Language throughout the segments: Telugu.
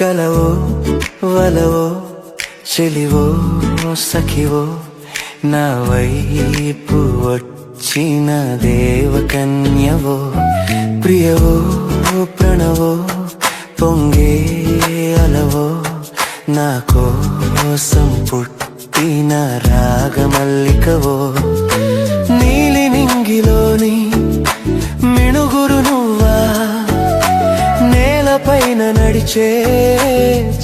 కలవో వలవో చెలివో సఖివో నా వైపు వచ్చిన దేవకన్యవో ప్రియవో ప్రణవో పొంగే అలవో నా కోసం పుట్టిన రాగమల్లికవో నీలి నింగిలోని మిణుగురు నువ్వా నేలపైన నడిచే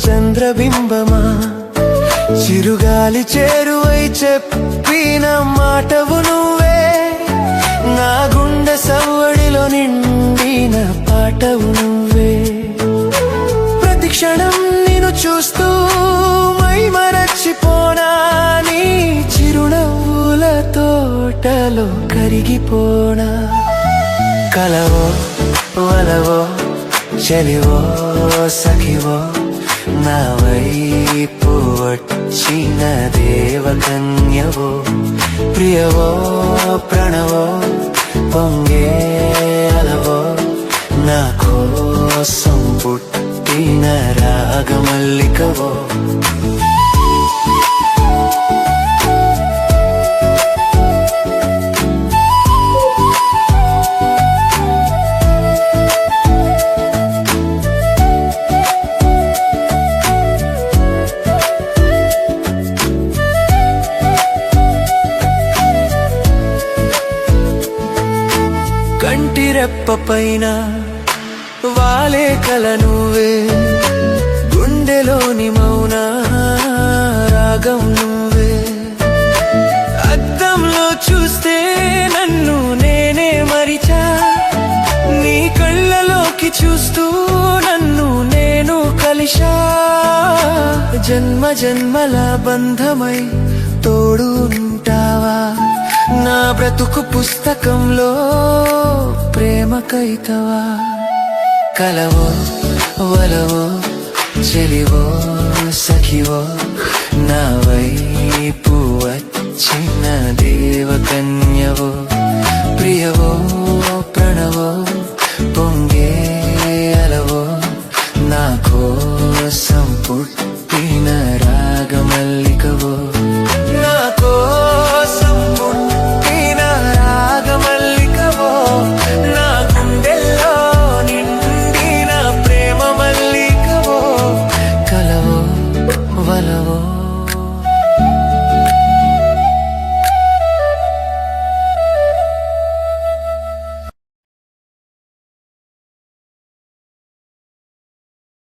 చంద్రబింబమా చిరుగాలి చేరువై చెప్పిన మాటవు నువ్వే నా గుండె సవ్వడిలో నిండిన పాటవు నువ్వే ప్రతి క్షణం నిన్ను చూస్తూ మైమరచిపోనా నీ చిరునవ్వుల తోటలో కరిగిపోనా కలవో వలవో చెలివో సఖివో నా వైపు వచ్చిన దేవకన్యవో ప్రియవో ప్రణవో పొంగే అలవో నా కోసం పుట్టిన రాగమల్లికవో కంటి రెప్పపైన వాలే కల నువ్వే గుండెలోని మౌన రాగం నువ్వే అద్దంలో చూస్తే నన్ను నేనే మరిచా నీ కళ్ళలోకి చూస్తూ నన్ను నేను కలిశా జన్మ జన్మల బంధమై తోడు ఉంటావా నా బ్రతుకు పుస్తకంలో ప్రేమ కైతవా కలవో వలవో చెలివో సఖివో నా వైపు వచ్చిన దేవకన్యవో